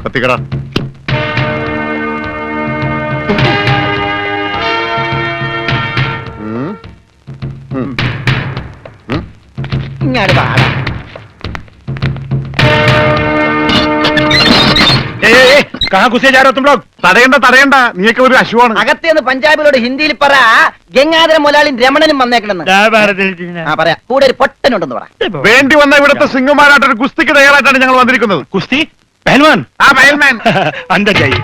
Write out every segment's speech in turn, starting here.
കത്തിക്കടാ. ഇങ്ങോട്ട് പാടാ. തടയണ്ട, നീയൊക്കെ ഒരു അശുവാണ്. അകത്തേന്ന് പഞ്ചാബിലോട് ഹിന്ദിയിൽ പറ, ഗംഗാധര മുതലാളിയും രമണനും വന്നേക്കണെന്ന്. പറയാ, കൂടെ ഒരു പൊട്ടനുണ്ടെന്ന് പറ. വേണ്ടി വന്ന ഇവിടുത്തെ സിംഗന്മാരായിട്ടൊരു കുസ്തിക്ക് തയ്യാറായിട്ടാണ് ഞങ്ങൾ വന്നിരിക്കുന്നത്. കുസ്തി പഹൽവാൻ. ആ പഹൽമാൻ अंदर जाइए.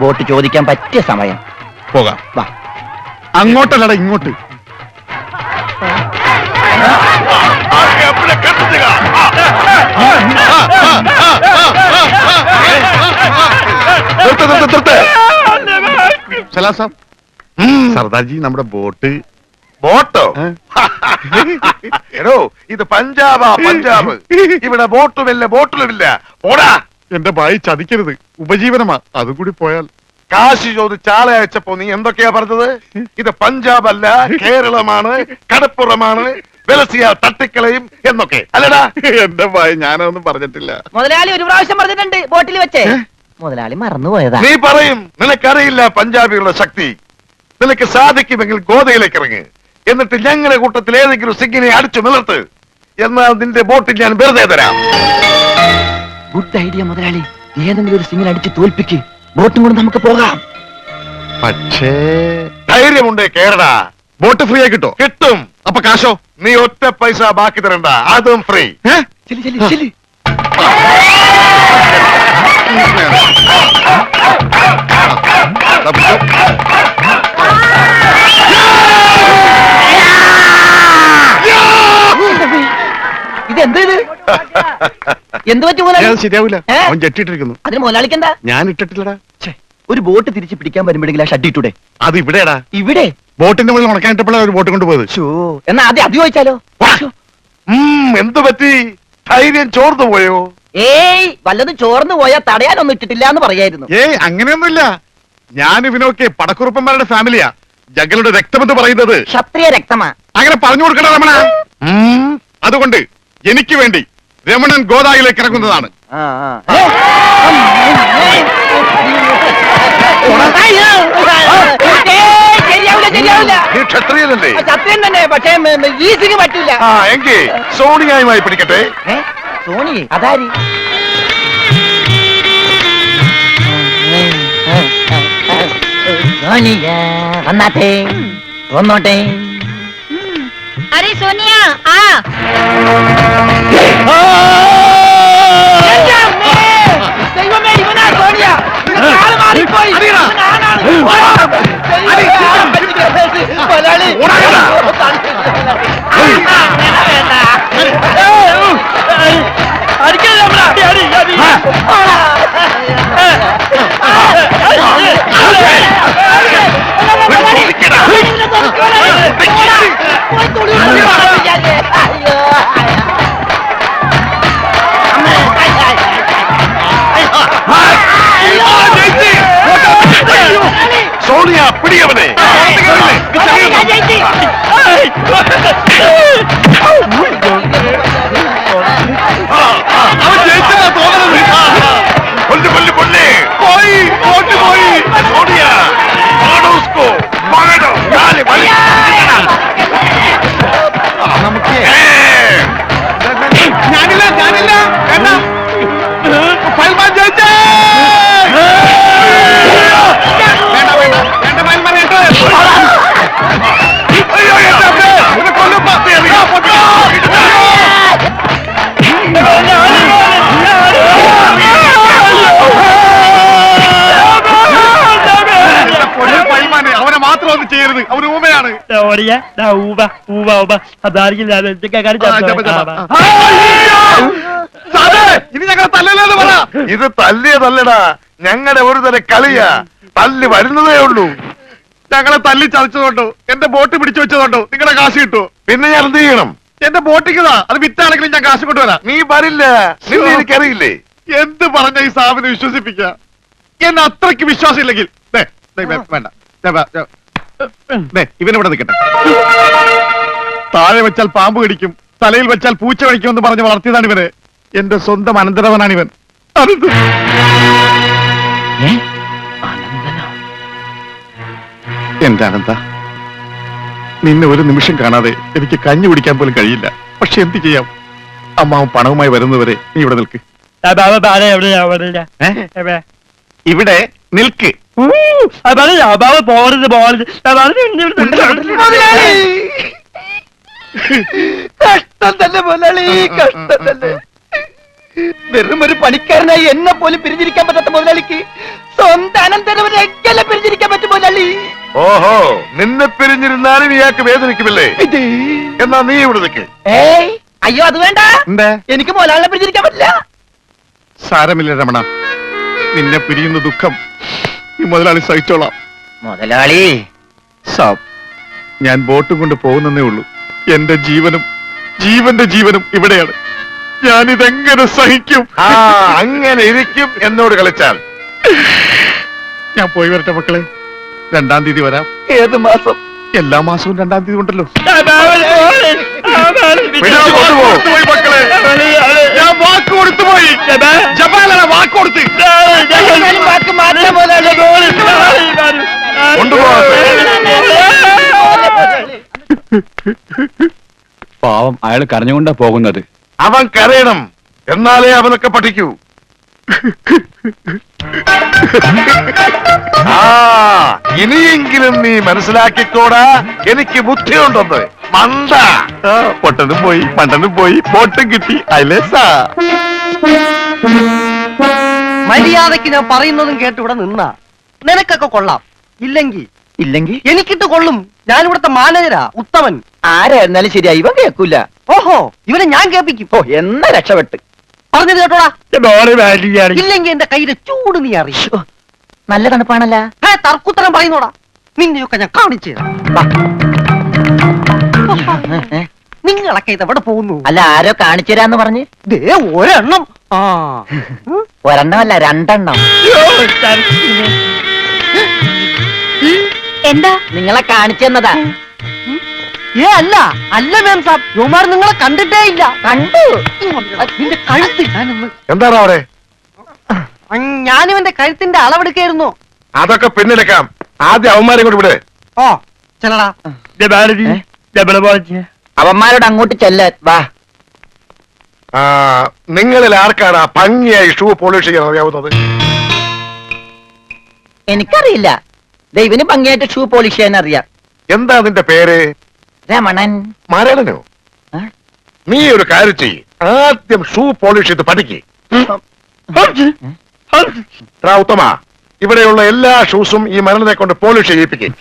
വോട്ട് ചോദിക്കാൻ പറ്റിയ സമയം. പോകാം. വാ. അങ്ങോട്ടല്ലടാ, ഇങ്ങോട്ട്. സർദാർജി, നമ്മുടെ ബോട്ട്. ബോട്ടോ? എടോ, ഇത് പഞ്ചാബാ, പഞ്ചാബ്. ഇവിടെ ബോട്ടുമില്ല, ബോട്ടിലുമില്ല. പോടാ. എന്റെ ഭായി ചതിക്കരുത്, ഉപജീവനമാ. അതുകൂടി പോയാൽ. കാശി ചോദിച്ച് ആളെ അയച്ചപ്പോ നീ എന്തൊക്കെയാ പറഞ്ഞത്? ഇത് പഞ്ചാബ് അല്ല, കേരളമാണ്, കടപ്പുറമാണ്, വെലസിയ തട്ടിക്കളയും എന്നൊക്കെ അല്ലടാ. എന്റെ ഭായി, ഞാനൊന്നും പറഞ്ഞിട്ടില്ല. മുതലാളി ഒരു പ്രാവശ്യം പറഞ്ഞിട്ടുണ്ട് ബോട്ടിൽ വെച്ചേ. മുതലാളി മറന്നുപോയതാ. നീ പറയും നിനക്കറിയില്ല പഞ്ചാബികളുടെ ശക്തി. നിനക്ക് സാധിക്കുമെങ്കിൽ ഗോതയിലേക്ക് ഇറങ്ങ്. എന്നിട്ട് ഞങ്ങളുടെ കൂട്ടത്തിൽ ഏതെങ്കിലും സിംഗിനെ അടിച്ചു നിലർത്ത്. എന്നാൽ നിന്റെ ബോട്ടിൽ ഞാൻ വെറുതെ തരാം. ഗുഡ് ഐഡിയ മുതലാളി. ഏതെങ്കിലും ഒരു സിംഗിനെ അടിച്ച് തോൽപ്പിക്ക്. ബോട്ടും കൊണ്ട് നമുക്ക് പോകാം. പക്ഷേ ധൈര്യമുണ്ടേ കേരള. ബോട്ട് ഫ്രീ ആയി കിട്ടോ? കിട്ടും. അപ്പൊ കാശോ? നീ ഒറ്റ പൈസ ബാക്കി തരണ്ട, അതും ഫ്രീ. ഇതെന്ത് എന്ത് പറ്റി മുതലാളി? ശരിയാവില്ല, അവൻ ജെട്ടിട്ടിരിക്കുന്നു. അതിന് മുതലാളിക്ക് എന്താ? ഞാൻ ഇട്ടിട്ടില്ലടാ. ഒരു ബോട്ട് തിരിച്ച് പിടിക്കാൻ വരുമ്പോഴെങ്കിലും ആ ഷഡ് ഇട്ടൂടെ? അത് ഇവിടെടാ. ഇവിടെ ബോട്ടിന്റെ മുകളിൽ ഉണക്കാനിട്ടപ്പോഴാണ് ഒരു ബോട്ട് കൊണ്ടുപോയത്. എന്നാ ആദ്യം അത് ചോദിച്ചാലോ? എന്തു പറ്റി? ധൈര്യം ചോർന്നു പോയോ? ഏയ്, വല്ലതും ചോർന്നു പോയാൽ തടയാനൊന്നും ഇട്ടിട്ടില്ല എന്ന് പറയായിരുന്നു. ഏയ്, അങ്ങനെയൊന്നുമില്ല. ഞാൻ ഇവനൊക്കെ പടക്കുറുപ്പന്മാരുടെ ഫാമിലിയാ. ജഗലുടെ രക്തമെന്ന് പറയുന്നത് ക്ഷത്രിയ രക്തമാ. അങ്ങനെ പറഞ്ഞു കൊടുക്കണ രമണ. അതുകൊണ്ട് എനിക്ക് വേണ്ടി രമണൻ ഗോദായിലേക്ക് ഇറങ്ങുന്നതാണ്. നീ ക്ഷത്രിയനല്ലേ? സത്യം തന്നെ, പക്ഷേ ഈസിന് പറ്റില്ല. എങ്കിൽ സോണിയായുമായി പിടിക്കട്ടെ. സോണി അതാരി? സോണിയ വന്നാട്ടെ, വന്നോട്ടെ. अरे सोनिया आ ദൈവമേ, ഇവനാ സോണിയ. സോണിയ, പിടിയവനെ. അവനെ മാത്രം ഒന്നും ചെയ്യരുത്, അവന് ഊമയാണ്. ഇനി ഞങ്ങളെ തല്ലല്ലെന്ന് പറ. ഇത് തല്ലിയതല്ലടാ, ഞങ്ങളുടെ ഒരു തരം കളിയാ. തല്ലി വരുന്നതേ ഉള്ളൂ. ഞങ്ങളെ തല്ലി ചതച്ചതുകൊണ്ടോ എന്റെ ബോട്ട് പിടിച്ചു വെച്ചതുകൊണ്ടോ നിങ്ങളുടെ കാശ് കിട്ടുമോ? പിന്നെ ഞാൻ എന്ത് ചെയ്യണം? എന്റെ ബോട്ടിക്കതാ, അത് വിറ്റാണെങ്കിലും ഞാൻ കാശ് കൊണ്ടുവരാം. നീ വരില്ല, നിന്നെ എനിക്കറിയില്ലേ. എന്ത് പറഞ്ഞ ഈ സാബിനെ വിശ്വസിപ്പിക്ക? എന്നെ അത്രയ്ക്ക് വിശ്വാസം ഇല്ലെങ്കിൽ വേണ്ട, ഇവനിവിടെ നിൽക്കട്ടെ. താഴെ വെച്ചാൽ പാമ്പ് കടിക്കും, തലയിൽ വെച്ചാൽ പൂച്ച കടിക്കുമെന്ന് പറഞ്ഞ് വളർത്തിയതാണ് ഇവന്. എന്റെ സ്വന്തം അനന്തരവനാണ് ഇവൻ. എന്റെ അനന്ത, നിന്നെ ഒരു നിമിഷം കാണാതെ എനിക്ക് കഞ്ഞി കുടിക്കാൻ പോലും കഴിയില്ല. പക്ഷെ എന്ത് ചെയ്യാം, അമ്മാവൻ പണവുമായി വരുന്നവരെ നീ ഇവിടെ നിൽക്ക്. ഇവിടെ നിൽക്ക്. കഷ്ടം തന്നെ മുതലാളി, കഷ്ടം തന്നെ. വെറും ഒരു പണിക്കാരനായി എന്നെ പോലും പിരിഞ്ഞിരിക്കാൻ പറ്റാത്ത മുതലാളിക്ക് സ്വന്തം അനന്തരവനെ എങ്ങനെ പിരിഞ്ഞിരിക്കാൻ പറ്റും മുതലാളി? ഓഹോ, നിന്നെ പിരിഞ്ഞിരുന്നാലും ഇയാൾക്ക് വേദനിക്കുമില്ലേ? എന്നാ നീ ഇവിടെ നിൽക്ക്. ഏയ് അയ്യോ, അത് വേണ്ട. എന്താ? എനിക്ക് മുതലാളിനെ പിരിഞ്ഞിരിക്കാൻ പറ്റില്ല. സാരമില്ല രമണ, നിന്നെ പിരിയുന്ന ദുഃഖം ഈ മുതലാളി സഹിച്ചോളാം. മുതലാളി സാബ്, ഞാൻ ബോട്ടും കൊണ്ട് പോകുന്നേ ഉള്ളൂ. എന്റെ ജീവനും ജീവന്റെ ജീവനും ഇവിടെയാണ്. ഞാനിതെങ്ങനെ സഹിക്കും? ആ, അങ്ങനെ ഇരിക്കും എന്നോട് കളിച്ചാൽ. ഞാൻ പോയി വരട്ടെ മക്കളെ. 2-ാം തീയതി വരാം. ഏത് മാസം? എല്ലാ മാസവും 2-ാം തീയതി ഉണ്ടല്ലോ. പിടിച്ചു കൊണ്ടുപോ. പോയി മക്കളെ, ഞാൻ വാക്ക് കൊടുത്തു പോയി. ജപാലാണ് വാക്ക് കൊടുത്ത്. വാക്ക് മാറ്റാം മുതലാളി. കൊണ്ടുപോകട്ടെ. പാവം, അയാൾ കരഞ്ഞുകൊണ്ടാ പോകുന്നത്. അവൻ കരയണം, എന്നാലേ അവനൊക്കെ പഠിക്കൂ. ആ, ഇനിയെങ്കിലും നീ മനസ്സിലാക്കിക്കോടാ, എനിക്ക് ബുദ്ധിയുണ്ടെന്ന്. മണ്ട. പൊട്ടനും പോയി, പണ്ടനും പോയി, ബോട്ടും കിട്ടി. അയലേസാ മര്യാദക്ക് ഞാൻ പറയുന്നതും കേട്ട് ഇവിടെ നിന്നാ നിനക്കൊക്കെ കൊള്ളാം. ഇല്ലെങ്കിൽ എനിക്കിട്ട് കൊള്ളും. ഞാൻ ഇവിടുത്തെ മാനേജരാ, ഉത്തമൻ. ആരായിരുന്നാലും ശരിയാ, ഇവൻ കേൾക്കൂല. ഓഹോ, ഇവനെ ഞാൻ കേൾപ്പിക്കും. ഓ, എന്നാ രക്ഷപ്പെട്ട്. പറഞ്ഞത് കേട്ടോടാ. ഇല്ലെങ്കിൽ എന്റെ കയ്യിലെ ചൂട് നീ അറിയോ? നല്ല തണുപ്പാണല്ല. തർക്കുത്തരം പറയുന്നോടാ. നിന്നെയൊക്കെ ഞാൻ കാണിച്ചു തരാം. നിങ്ങളൊക്കെ ഇതെവിടെ പോകുന്നു? അല്ല, ആരോ കാണിച്ചു തരാന്ന് പറഞ്ഞ് ദേ ഒരെണ്ണം. ആ, ഒരെണ്ണമല്ല, 2 എന്താ? നിങ്ങളെ കാണിച്ചു തന്നതാ. അല്ല അല്ല മാം സാബ്, യുമാർ നിങ്ങളെ കണ്ടിട്ടേ ഇല്ല. കണ്ടു. നിന്റെ കഴുത്ത് ഞാനൊന്ന്. എന്താണ് അവിടെ? ഞാനിവന്റെ കഴുത്തിന്റെ അളവെടുക്കായിരുന്നു. അതൊക്കെ പിന്നിലെക്കാം. ആദ്യം അവന്മാരെ കൊണ്ട് വിടെ. ഓ, ചെല്ലടാ. അവന്മാരോട് അങ്ങോട്ട് ചെല്ലാൻ വാ. നിങ്ങളിൽ ആർക്കാണ് ആ ഭംഗിയായി ഷൂ പോളിഷ് ചെയ്യാൻ അറിയാവുന്നത്? എനിക്കറിയില്ല. ദൈവന് ഭംഗിയായിട്ട് ഷൂ പോളിഷ് ചെയ്യാൻ അറിയാം. എന്താ നിന്റെ പേര്? രമണൻ. മരണനോ? നീ ഒരു കാര്യം ചെയ്യ്, ആദ്യം ഷൂ പോളിഷ് ചെയ്ത് പഠിക്ക്. ഉത്തമ, ഇവിടെയുള്ള എല്ലാ ഷൂസും ഈ മരണനെ കൊണ്ട് പോളിഷ് ചെയ്യിപ്പിക്കും.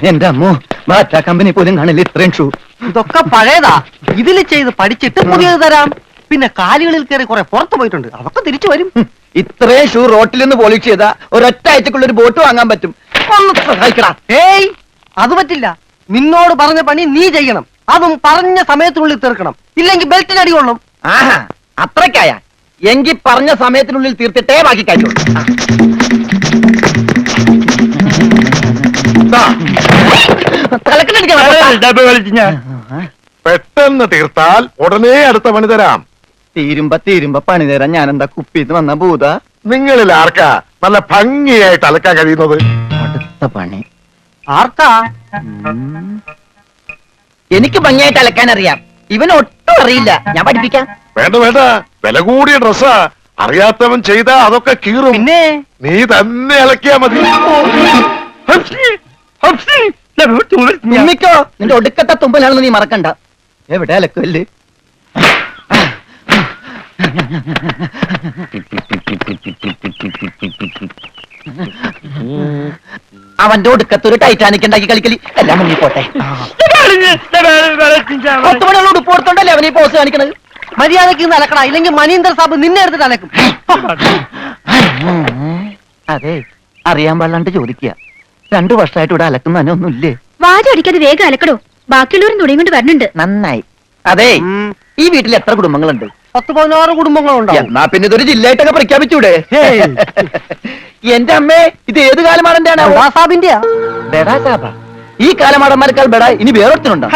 എന്റെ അമ്മോ, ബാറ്റാ കമ്പനി പോലും കാണില്ല ഇത്രയും ഷൂ. ഇതൊക്കെ പഴയതാ. ഇതിൽ ചെയ്ത് പഠിച്ചിട്ട് പുതിയത് തരാം. പിന്നെ കാലുകളിൽ കയറി കുറെ പുറത്തു പോയിട്ടുണ്ട്, അതൊക്കെ തിരിച്ചു വരും. ഇത്രയും ഷൂ റോട്ടിൽ നിന്ന് പോളിഷ് ചെയ്താ ഒരൊറ്റ ആഴ്ചക്കുള്ള ഒരു ബോട്ട് വാങ്ങാൻ പറ്റും. ഒന്ന് സഹായിക്കടാ. ഏയ്, അത് പറ്റില്ല. നിന്നോട് പറഞ്ഞ പണി നീ ചെയ്യണം. അതും പറഞ്ഞ സമയത്തിനുള്ളിൽ തീർക്കണം. ഇല്ലെങ്കിൽ ബെൽറ്റിന് അടി കൊള്ളും. ആഹാ, അത്രക്കായ എങ്കിൽ പറഞ്ഞ സമയത്തിനുള്ളിൽ തീർത്തിട്ടേ ബാക്കി കഴിയുള്ളൂ. പെട്ടെന്ന് തീർത്താൽ ഉടനെ അടുത്ത പണി തരാം. തീരുമ്പ പണി തരാൻ ഞാൻ എന്താ കുപ്പിന്ന് വന്ന ഭൂത? നിങ്ങളിൽ ആർക്കാ നല്ല ഭംഗിയായിട്ട് അലക്കാൻ കഴിയുന്നത്? അടുത്ത പണി ആർക്കാ? എനിക്ക് ഭംഗിയായിട്ട് അലക്കാൻ അറിയാം. ഇവന് ഒട്ടും അറിയില്ല. ഞാൻ പഠിപ്പിക്കാം. വേണ്ട വേണ്ട, വില കൂടിയ ഡ്രസ്സാ. അറിയാത്തവൻ ചെയ്താ അതൊക്കെ കീറും. പിന്നെ നീ തന്നെ അലക്കിയാ മതി. ഉമ്മിക്കോ, നിന്റെ ഒടുക്കത്തെ തുമ്പലാണെന്ന് നീ മറക്കണ്ട. എവിടെ അലക്കല്ലേ? അവന്റെ ഒടുക്കത്ത് ഒരു ടൈറ്റാനിക് ഉണ്ടാക്കി കളിക്കലി. എല്ലാം മുങ്ങി പോട്ടെ. ഉടുപ്പ് കൊടുത്തോണ്ടല്ലേ അവനീ പോസ് കാണിക്കണത്. മര്യാദക്ക് അലക്കടാ, ഇല്ലെങ്കിൽ മനീന്ദർ സാബ് നിന്നെ എടുത്തിട്ട് അലക്കും. അതെ, അറിയാൻ പാടില്ലാണ്ട് ചോദിക്കുക. 2 വർഷമായിട്ട് ഇവിടെ അലക്കുന്നതിനൊന്നുമില്ലേ? വാചടിക്കാതെ വേഗം അലക്കടോ. ബാക്കിയുള്ളവരും തുണിയും കൊണ്ട് വരുന്നുണ്ട്. നന്നായി. അതെ, ഈ വീട്ടിൽ എത്ര കുടുംബങ്ങളുണ്ട്? 10-16 കുടുംബങ്ങളുണ്ടാവും. എന്നാ പിന്നെ ഇതൊരു ജില്ലയായിട്ടൊക്കെ പ്രഖ്യാപിച്ചൂടെ? എന്റെ അമ്മേ, ഇത് ഏത് കാലമാടന്റെയാണ്? സാബിന്റെയാ. ബെഡാ സാബ. ഈ കാലമാടന്മാരെക്കാൾ ബെഡാ ഇനി വേറൊരുത്തനുണ്ടോ?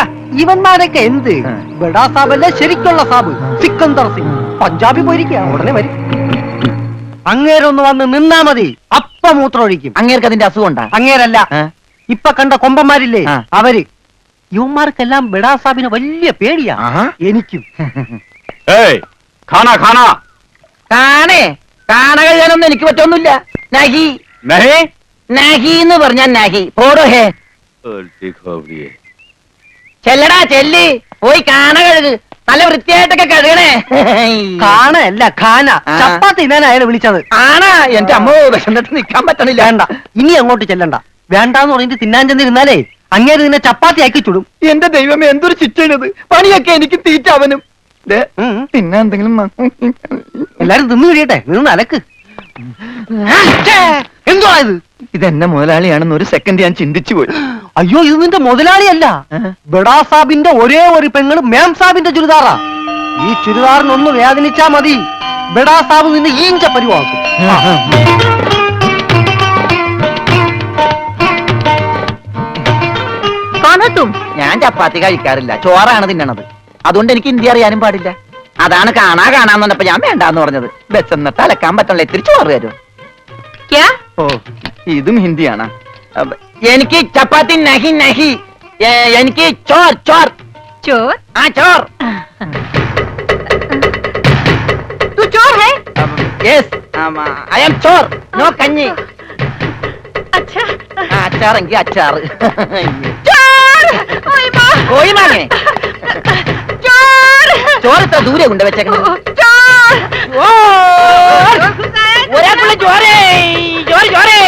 ഇവന്മാരൊക്കെ എന്ത്? ബഡാ സാബല്ലേ ശരിക്കുള്ള സാബ്, സിക്കന്ദർ സിംഗ്. പഞ്ചാബി പോയിരിക്കുക, ഉടനെ വരും. അങ്ങേരൊന്ന് വന്ന് നിന്നാ മതി, അപ്പ മൂത്രമൊഴിക്കും. അങ്ങേർക്ക് അതിന്റെ അസുഖം ഉണ്ടാ? അങ്ങേരല്ല, ഇപ്പൊ കണ്ട കൊമ്പന്മാരില്ലേ ആ. അവര്. യുവന്മാർക്കെല്ലാം ബഡാ സാബിന് വലിയ പേടിയാ. ആഹാ. എനിക്കും. ഏയ് ഖാന ഖാന കാണേ, കാണ കഴിയാനൊന്നും എനിക്ക് പറ്റൊന്നുമില്ല. നഹി നഹി നഹി എന്ന് പറഞ്ഞാൽ നഹി. പോടോ ഹേ. ഉൽട്ടി ഖോബരിയെ. ചെല്ലടാ ചെല്ലി, പോയി കാണ കഴുക്. നല്ല വൃത്തിയായിട്ടൊക്കെ കഴുകണേ. കാണല്ല ഖാന. ആ. ചപ്പാത്തി ഞാൻ അയാളെ വിളിച്ചത്. ആണാ? എന്റെ അമ്മ വിശന്നിട്ട് നിക്കാൻ പറ്റണില്ല. വേണ്ട, ഇനി അങ്ങോട്ട് ചെല്ലണ്ട. വേണ്ടാന്ന് പറഞ്ഞിട്ട് തിന്നാൻ ചെന്നിരുന്നാലേ അങ്ങേര് നിന്നെ ചപ്പാത്തി ആക്കി ചുടും. എന്റെ ദൈവമേ, എന്തൊരു ശിക്ഷയാണിത്. പണിയൊക്കെ എനിക്ക് തീറ്റ അവനും. പിന്നെ എന്തെങ്കിലും എല്ലാരും തിന്നു കഴിയട്ടെ, നിന്ന് അലക്ക്. എന്തുവാ ഇത്? ഇതെന്നെ മുതലാളിയാണെന്ന് ഒരു സെക്കൻഡ് ഞാൻ ചിന്തിച്ചു പോയി. അയ്യോ, ഇത് നിന്റെ മുതലാളിയല്ല. ബഡാ സാബിന്റെ ഒരേ ഒരു പെങ്ങള് മേം സാബിന്റെ ചുരിദാറാ. ഈ ചുരിദാറിനൊന്ന് വേദനിച്ചാ മതി, ബഡാ സാബ് നിന്നെ ഈഞ്ച പരിവാക്കും. ഞാൻ ചപ്പാത്തി കഴിക്കാറില്ല, ചോറാണ് തിന്നണത്. അതുകൊണ്ട് എനിക്ക് ഹിന്ദി അറിയാനും പാടില്ല. അതാണ് കാണാന്ന് പറഞ്ഞപ്പോ ഞാൻ വേണ്ടാന്ന് പറഞ്ഞത്. ബസ്സെന്നിട്ട് അലക്കാൻ പറ്റണല്ലോ, ഇത്തിരി ചോറ് തരും. ഓ, ഇതും ഹിന്ദിയാണ്. എനിക്ക് ചപ്പാത്തി നഹി നഹി, എനിക്ക് ചോർ ചോർ. ചോർ ആ ചോർ. तू चोर है? Yes, I am Chor, no കഞ്ഞി. अच्छा അച്ചാറെങ്കിൽ അച്ചാറ്. चोर ओए माँ കോഴി മാങ്ങേ. चोर ചോറ് ദൂരെ കൊണ്ട് വെച്ചേക്കണം. चोर ഒരാൾക്കുള്ള ചോരേ, ചോര ചോരേ.